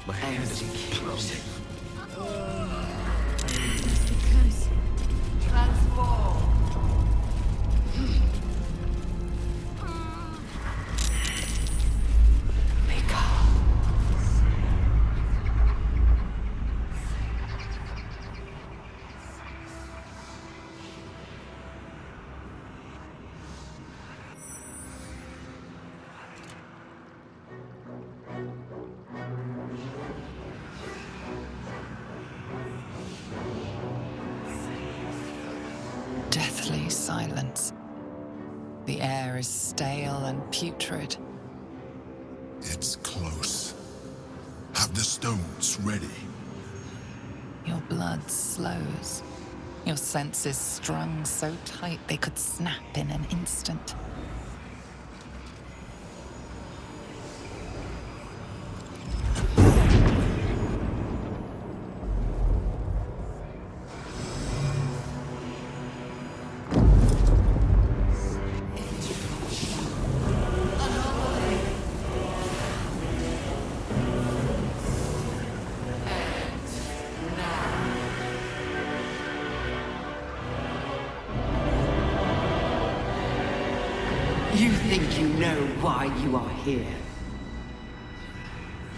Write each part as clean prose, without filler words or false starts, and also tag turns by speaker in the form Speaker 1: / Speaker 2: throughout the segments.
Speaker 1: My hand is closing.
Speaker 2: Close.
Speaker 3: Transform.
Speaker 4: Deathly silence. The air is stale and putrid.
Speaker 5: It's close. Have the stones ready.
Speaker 4: Your blood slows. Your senses strung so tight they could snap in an instant.
Speaker 3: You think you know why you are here.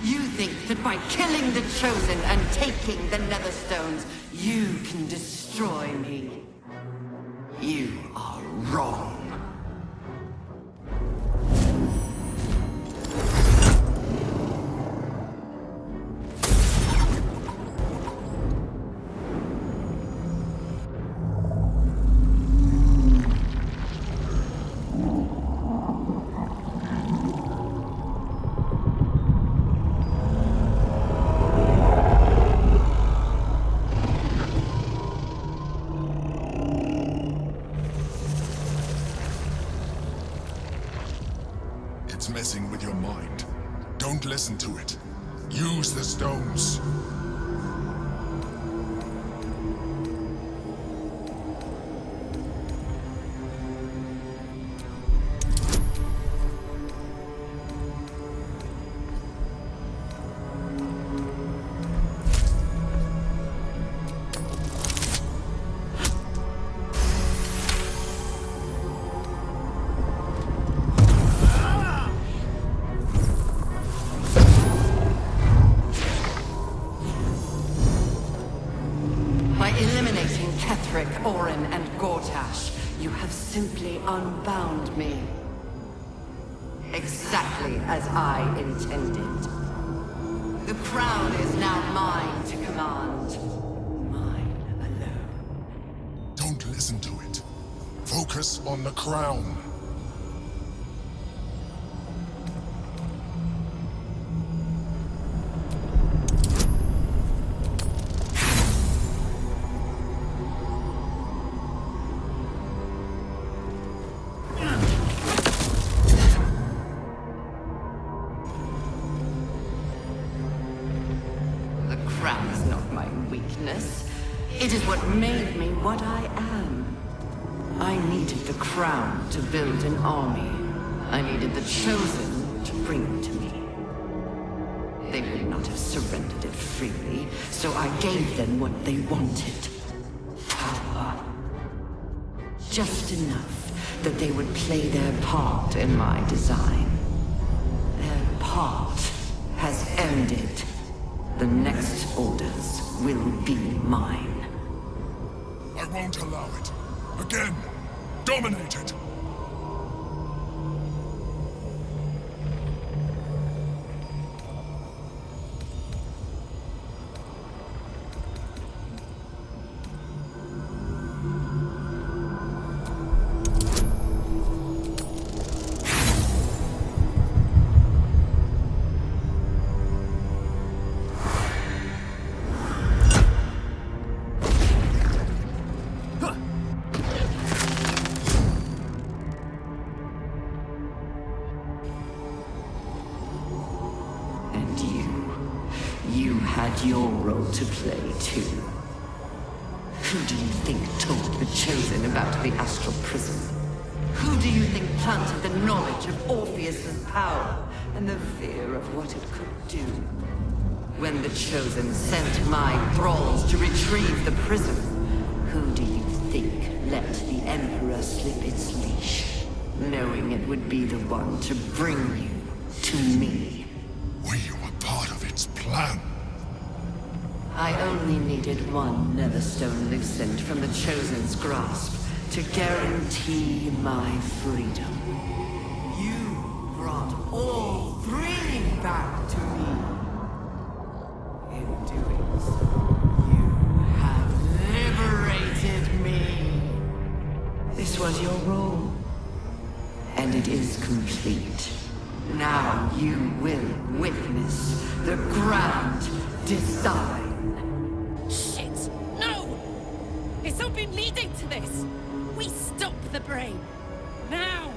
Speaker 3: You think that by killing the Chosen and taking the Netherstones, you can destroy me. You are wrong.
Speaker 5: It's messing with your mind. Don't listen to it. Use the stones.
Speaker 3: Orin and Gortash, you have simply unbound me. Exactly as I intended. The crown is now mine to command. Mine alone.
Speaker 5: Don't listen to it. Focus on the crown.
Speaker 3: It is what made me what I am. I needed the crown to build an army. I needed the Chosen to bring it to me. They would not have surrendered it freely, so I gave them what they wanted. Power. Just enough that they would play their part in my design. Their part has ended. The next orders will be mine.
Speaker 5: I won't allow it. Again, dominate it.
Speaker 3: Your role to play, too. Who do you think told the Chosen about the astral prison? Who do you think planted the knowledge of Orpheus's power and the fear of what it could do? When the Chosen sent my thralls to retrieve the prism, who do you think let the Emperor slip its leash, knowing it would be the one to bring you to me?
Speaker 5: We were part of its plan.
Speaker 3: I only needed one Netherstone loosened from the Chosen's grasp to guarantee my freedom. You brought all three back to me. In doing so, you have liberated me. This was your role, and it is complete. Now you will witness the grand design.
Speaker 2: Shit! No! It's all been leading to this! We stop the brain! Now!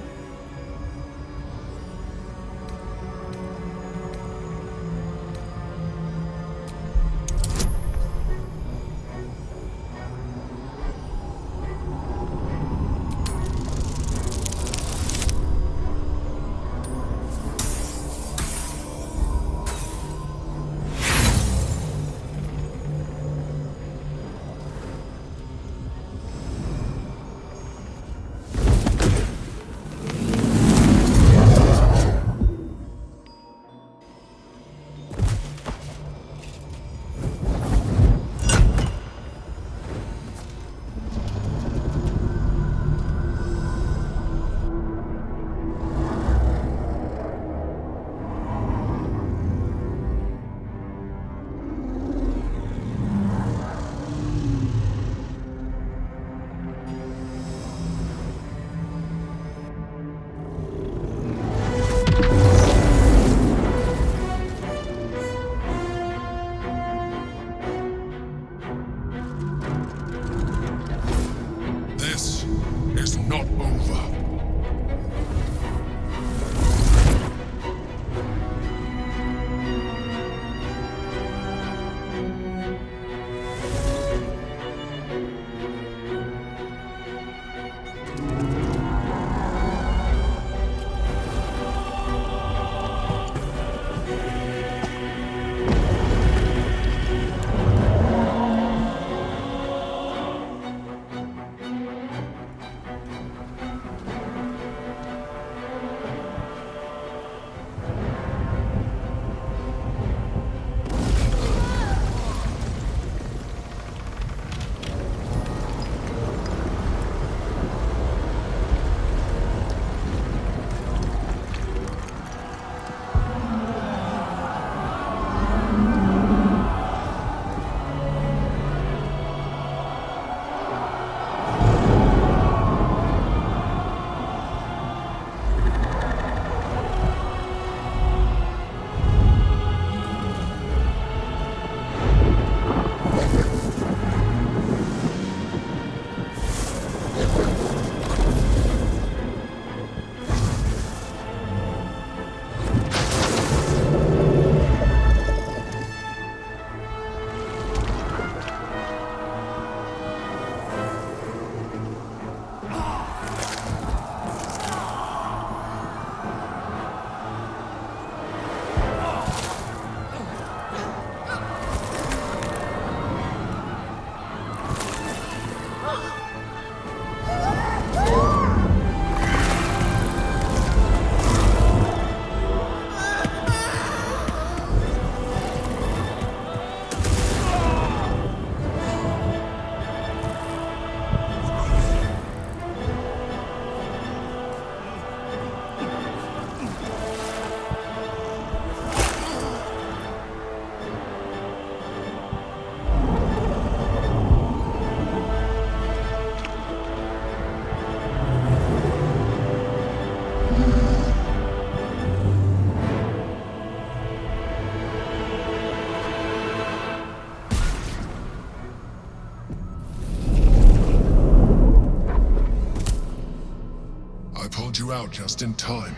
Speaker 5: You out just in time.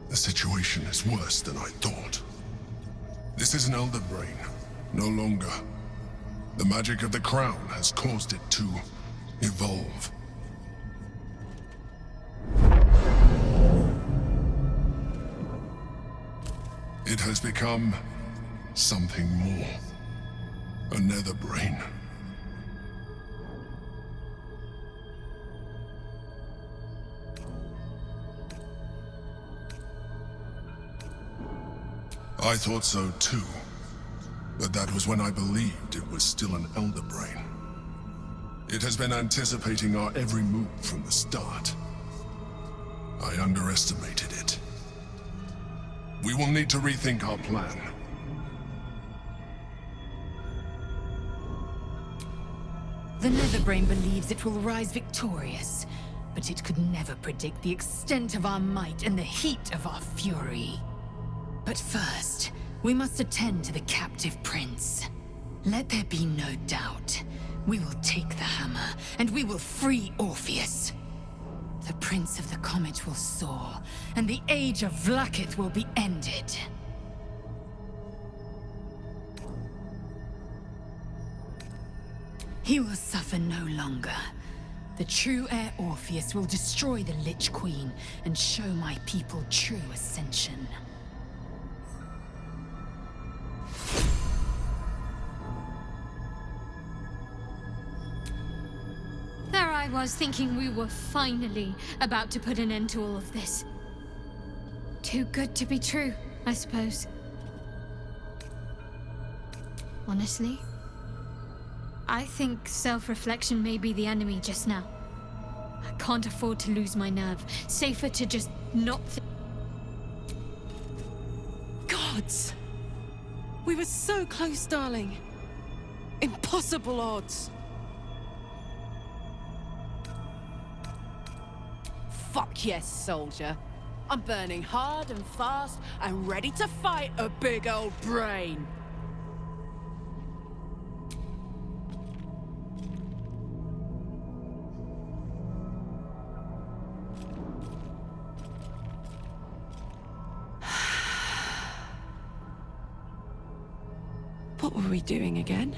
Speaker 5: The situation is worse than I thought. This is an elder brain, no longer. The magic of the crown has caused it to evolve. It has become Something more. A nether brain. I thought so too, but that was when I believed it was still an elder brain. It has been anticipating our every move from the start. I underestimated it. We will need to rethink our plan.
Speaker 2: The Netherbrain believes it will rise victorious, but it could never predict the extent of our might and the heat of our fury. But first, we must attend to the captive prince. Let there be no doubt. We will take the hammer, and we will free Orpheus. The Prince of the Comet will soar, and the Age of Vlaakith will be ended. He will suffer no longer. The true heir Orpheus will destroy the Lich Queen and show my people true ascension.
Speaker 6: There I was thinking we were finally about to put an end to all of this. Too good to be true, I suppose. Honestly, I think self-reflection may be the enemy just now. I can't afford to lose my nerve. Safer to just not
Speaker 2: Gods! We were so close, darling. Impossible odds. Fuck yes, soldier. I'm burning hard and fast and ready to fight a big old brain. What were we doing again?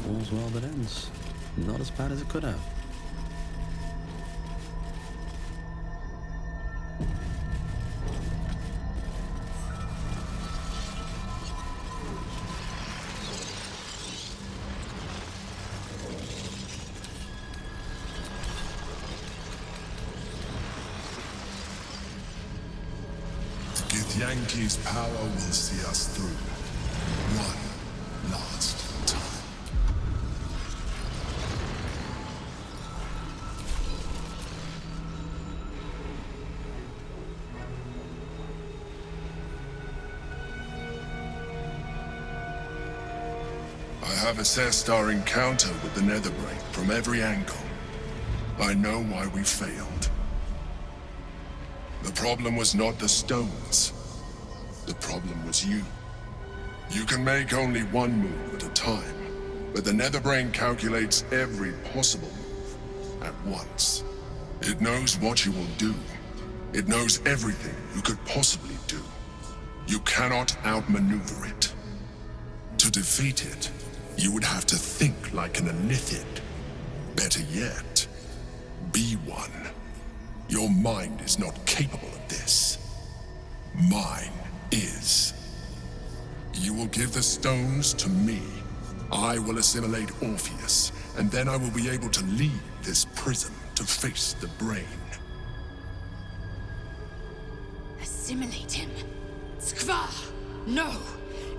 Speaker 1: All's well that ends. Not as bad as it could have.
Speaker 5: Githyanki's power will see us through. One last time. I have assessed our encounter with the Netherbrain from every angle. I know why we failed. The problem was not the stones. The problem was you. You can make only one move at a time, but the Netherbrain calculates every possible move at once. It knows what you will do. It knows everything you could possibly do. You cannot outmaneuver it. To defeat it, you would have to think like an Illithid. Better yet, be one. Your mind is not capable of this. Mine is. You will give the stones to me. I will assimilate Orpheus, and then I will be able to leave this prison to face the brain.
Speaker 2: Assimilate him. Skva! No!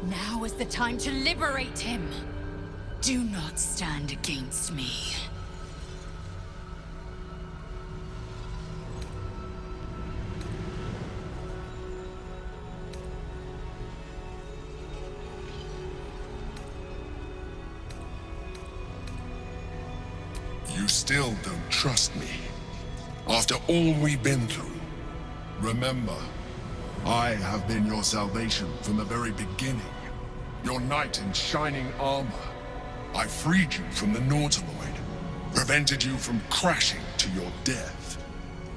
Speaker 2: Now is the time to liberate him. Do not stand against me.
Speaker 5: still don't trust me. After all we've been through, remember, I have been your salvation from the very beginning. Your knight in shining armor. I freed you from the Nautiloid, prevented you from crashing to your death.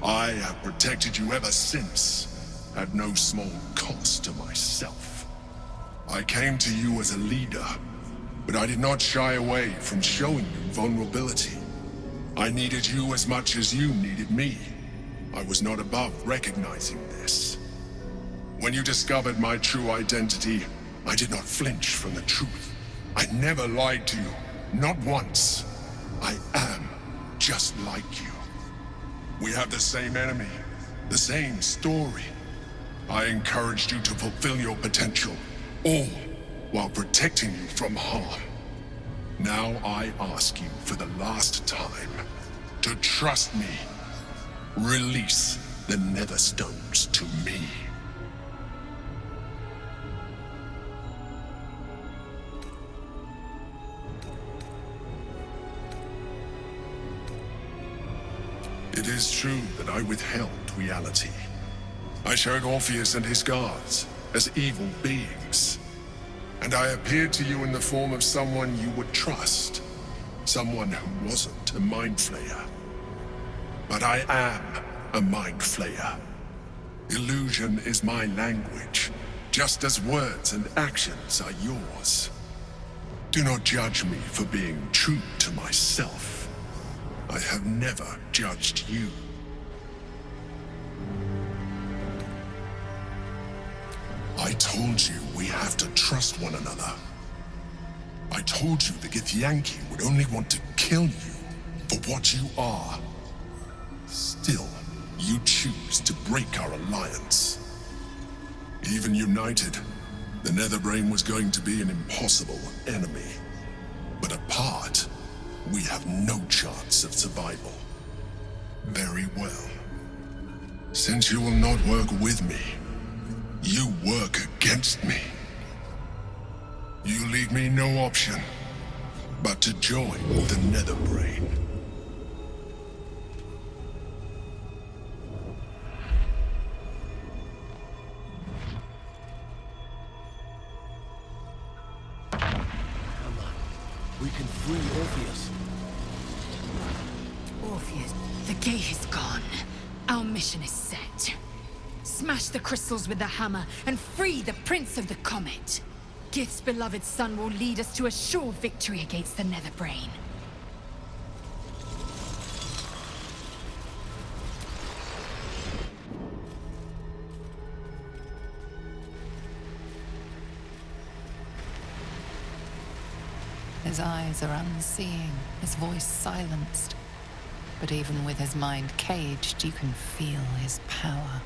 Speaker 5: I have protected you ever since, at no small cost to myself. I came to you as a leader, but I did not shy away from showing you vulnerability. I needed you as much as you needed me. I was not above recognizing this. When you discovered my true identity, I did not flinch from the truth. I never lied to you, not once. I am just like you. We have the same enemy, the same story. I encouraged you to fulfill your potential, all while protecting you from harm. Now I ask you for the last time to trust me. Release the Netherstones to me. It is true that I withheld reality. I showed Orpheus and his guards as evil beings. And I appeared to you in the form of someone you would trust. Someone who wasn't a mind flayer. But I am a mind flayer. Illusion is my language, just as words and actions are yours. Do not judge me for being true to myself. I have never judged you. I told you we have to trust one another. I told you the Githyanki would only want to kill you for what you are. Still, you choose to break our alliance. Even united, the Netherbrain was going to be an impossible enemy. But apart, we have no chance of survival. Very well. Since you will not work with me, you work against me. You leave me no option but to join the Netherbrain.
Speaker 1: Come on. We can free Orpheus.
Speaker 2: Orpheus, the gate is gone. Our mission is set. Smash the crystals with the hammer and free the Prince of the Comet. Gith's beloved son will lead us to a sure victory against the Netherbrain.
Speaker 4: His eyes are unseeing, his voice silenced. But even with his mind caged, you can feel his power.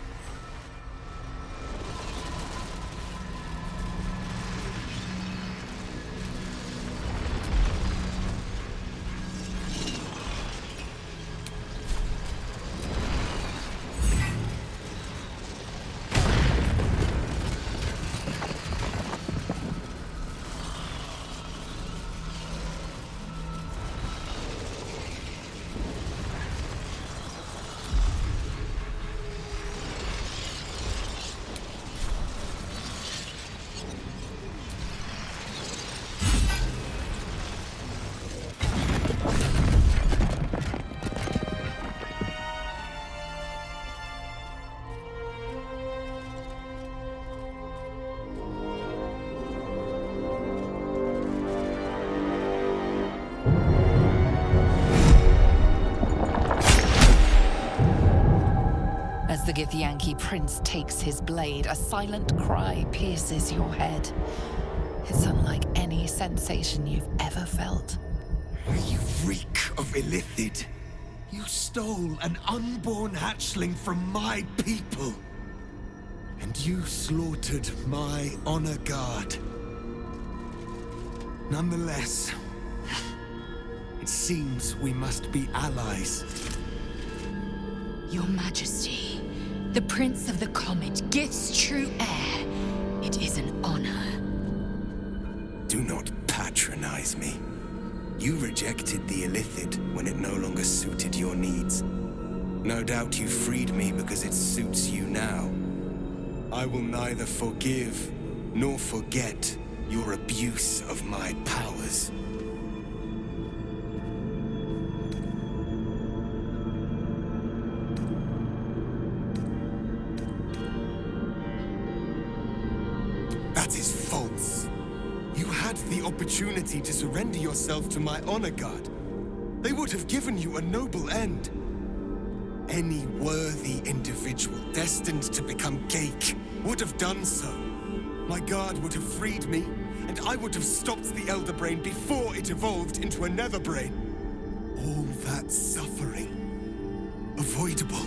Speaker 4: As the Githyanki prince takes his blade, a silent cry pierces your head. It's unlike any sensation you've ever felt.
Speaker 7: You reek of Illithid. You stole an unborn hatchling from my people. And you slaughtered my honor guard. Nonetheless, it seems we must be allies.
Speaker 2: Your Majesty, the Prince of the Comet, Gith's true heir. It is an honor.
Speaker 7: Do not patronize me. You rejected the Illithid when it no longer suited your needs. No doubt you freed me because it suits you now. I will neither forgive nor forget your abuse of my powers. That is false. You had the opportunity to surrender yourself to my honor guard. They would have given you a noble end. Any worthy individual destined to become Geik would have done so. My guard would have freed me, and I would have stopped the Elder Brain before it evolved into a Nether Brain. All that suffering, avoidable,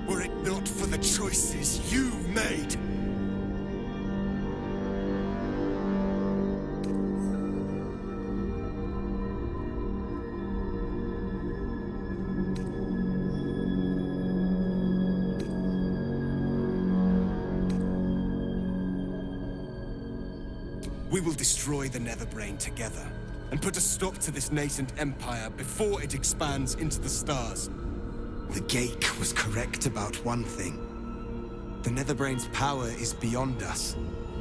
Speaker 7: were it not for the choices you made. We will destroy the Netherbrain together, and put a stop to this nascent empire before it expands into the stars. The Geik was correct about one thing. The Netherbrain's power is beyond us.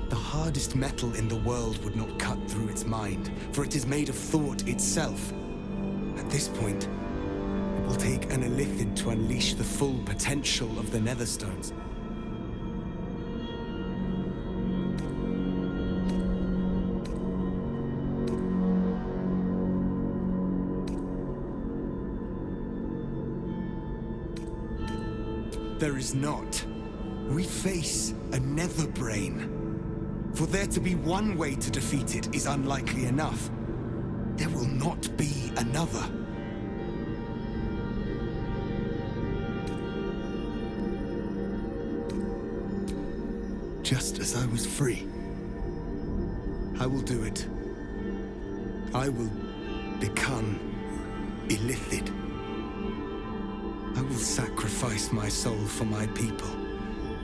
Speaker 7: The hardest metal in the world would not cut through its mind, for it is made of thought itself. At this point, it will take an Illithid to unleash the full potential of the Netherstones. There is not. We face a Netherbrain. For there to be one way to defeat it is unlikely enough. There will not be another. Just as I was free, I will do it. I will become Illithid. I will sacrifice my soul for my people.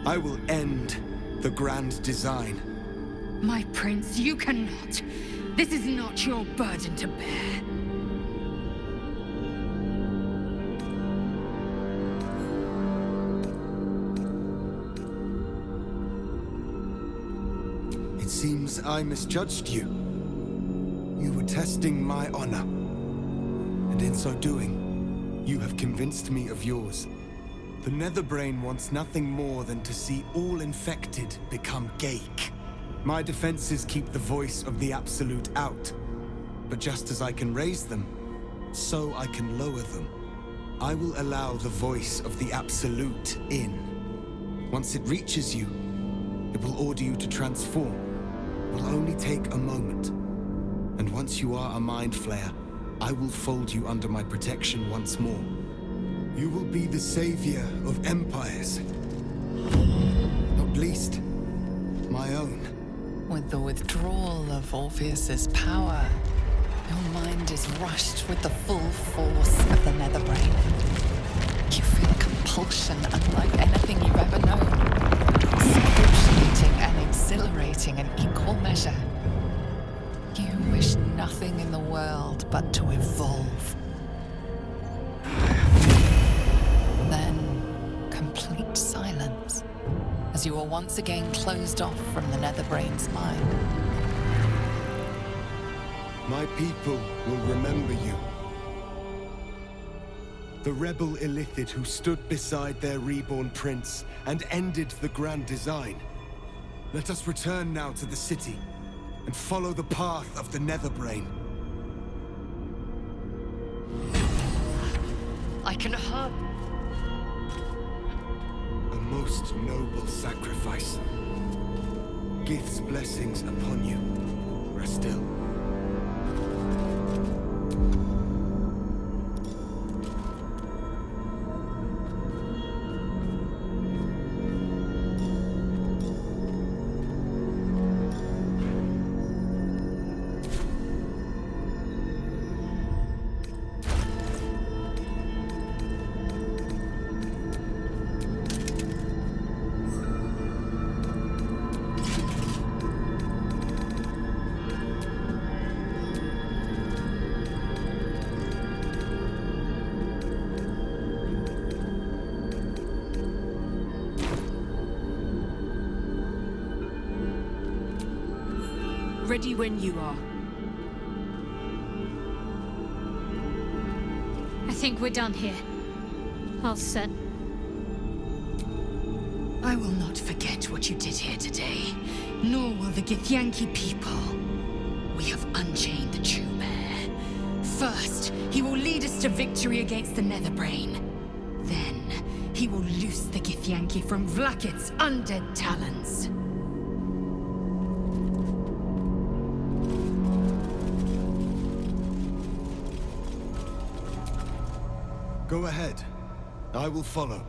Speaker 7: I will end the grand design.
Speaker 2: My prince, you cannot. This is not your burden to bear.
Speaker 7: It seems I misjudged you. You were testing my honor. And in so doing, you have convinced me of yours. The Netherbrain wants nothing more than to see all infected become Geik. My defenses keep the voice of the Absolute out. But just as I can raise them, so I can lower them. I will allow the voice of the Absolute in. Once it reaches you, it will order you to transform. It will only take a moment. And once you are a Mind Flayer, I will fold you under my protection once more. You will be the savior of empires. Not least, my own.
Speaker 4: With the withdrawal of Orpheus's power, your mind is rushed with the full force of the Netherbrain. You feel a compulsion unlike anything you've ever known. Excruciating and exhilarating in equal measure. You wish nothing in the world but to evolve. Then, complete silence, as you are once again closed off from the Netherbrain's mind.
Speaker 7: My people will remember you. The rebel Illithid who stood beside their reborn prince and ended the grand design. Let us return now to the city and follow the path of the Netherbrain.
Speaker 2: I can hurt.
Speaker 7: A most noble sacrifice. Gith's blessings upon you. Rest still.
Speaker 8: Ready when you are.
Speaker 6: I think we're done here. All set.
Speaker 2: I will not forget what you did here today, nor will the Githyanki people. We have unchained the true bear. First, he will lead us to victory against the Netherbrain. Then, he will loose the Githyanki from Vlakit's undead talons.
Speaker 7: Go ahead. I will follow.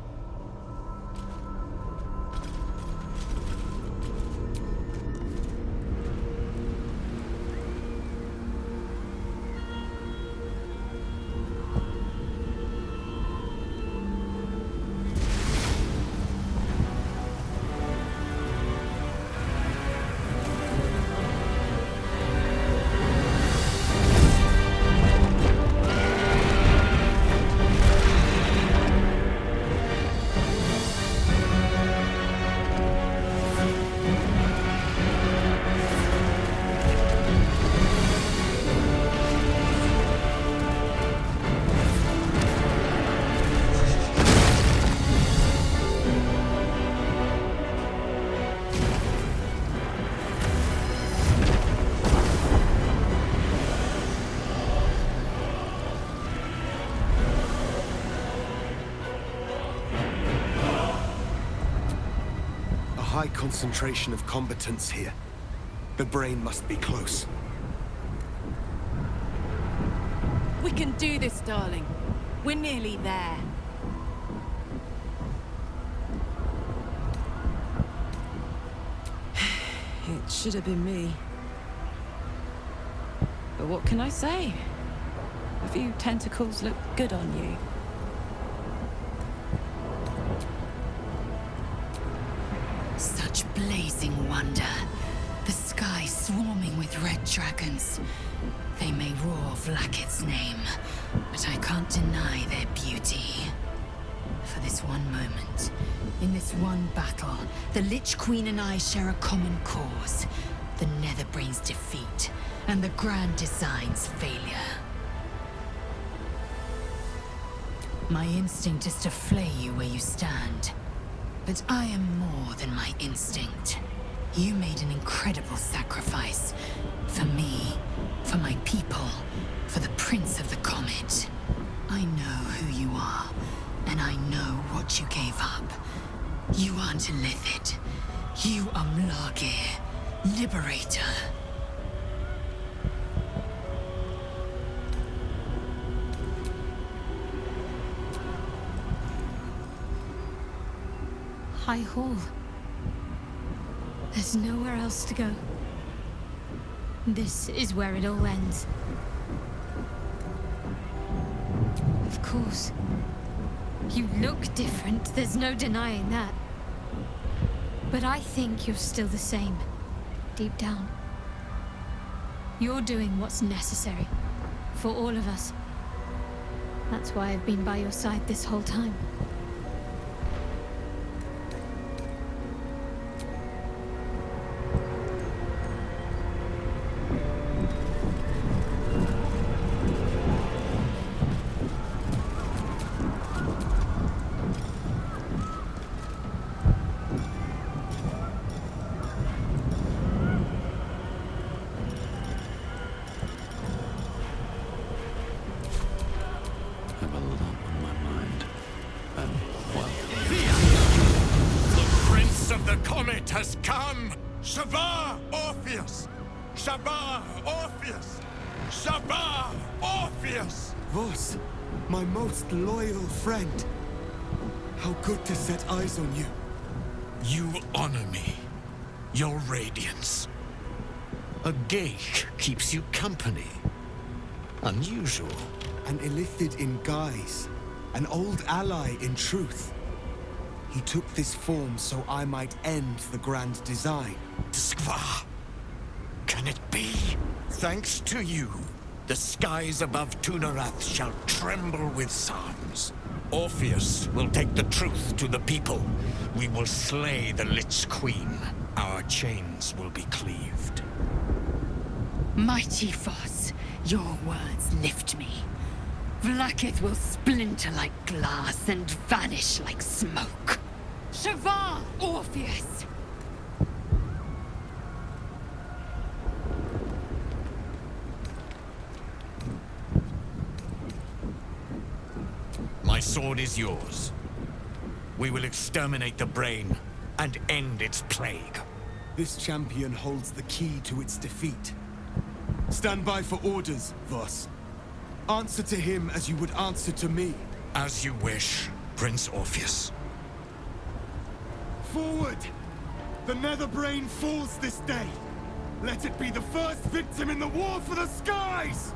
Speaker 7: High concentration of combatants here. The brain must be close.
Speaker 8: We can do this, darling. We're nearly there. It should have been me. But what can I say? A few tentacles look good on you.
Speaker 2: Such blazing wonder. The sky swarming with red dragons. They may roar Vlakit's name, but I can't deny their beauty. For this one moment, in this one battle, the Lich Queen and I share a common cause. The Netherbrain's defeat, and the Grand Design's failure. My instinct is to flay you where you stand. But I am more than my instinct. You made an incredible sacrifice. For me, for my people, for the Prince of the Comet. I know who you are, and I know what you gave up. You aren't Illithid. You are Mlagir, Liberator.
Speaker 6: High Hall. There's nowhere else to go. This is where it all ends. Of course. You look different, there's no denying that. But I think you're still the same, deep down. You're doing what's necessary, for all of us. That's why I've been by your side this whole time.
Speaker 7: Has come! Shabbat Orpheus! Shabbat Orpheus! Shabbat Orpheus! Vos, my most loyal friend. How good to set eyes on you.
Speaker 9: You honor me. Your radiance. A geik keeps you company. Unusual.
Speaker 7: An Illithid in guise. An old ally in truth. He took this form so I might end the Grand Design.
Speaker 9: Skva! Can it be? Thanks to you, the skies above Tunarath shall tremble with psalms. Orpheus will take the truth to the people. We will slay the Lich Queen. Our chains will be cleaved.
Speaker 2: Mighty Foss, your words lift me. Vlaakith will splinter like glass and vanish like smoke. Shavar, Orpheus!
Speaker 9: My sword is yours. We will exterminate the brain and end its plague.
Speaker 7: This champion holds the key to its defeat. Stand by for orders, Voss. Answer to him as you would answer to me.
Speaker 9: As you wish, Prince Orpheus.
Speaker 7: Forward! The Netherbrain falls this day. Let it be the first victim in the war for the skies!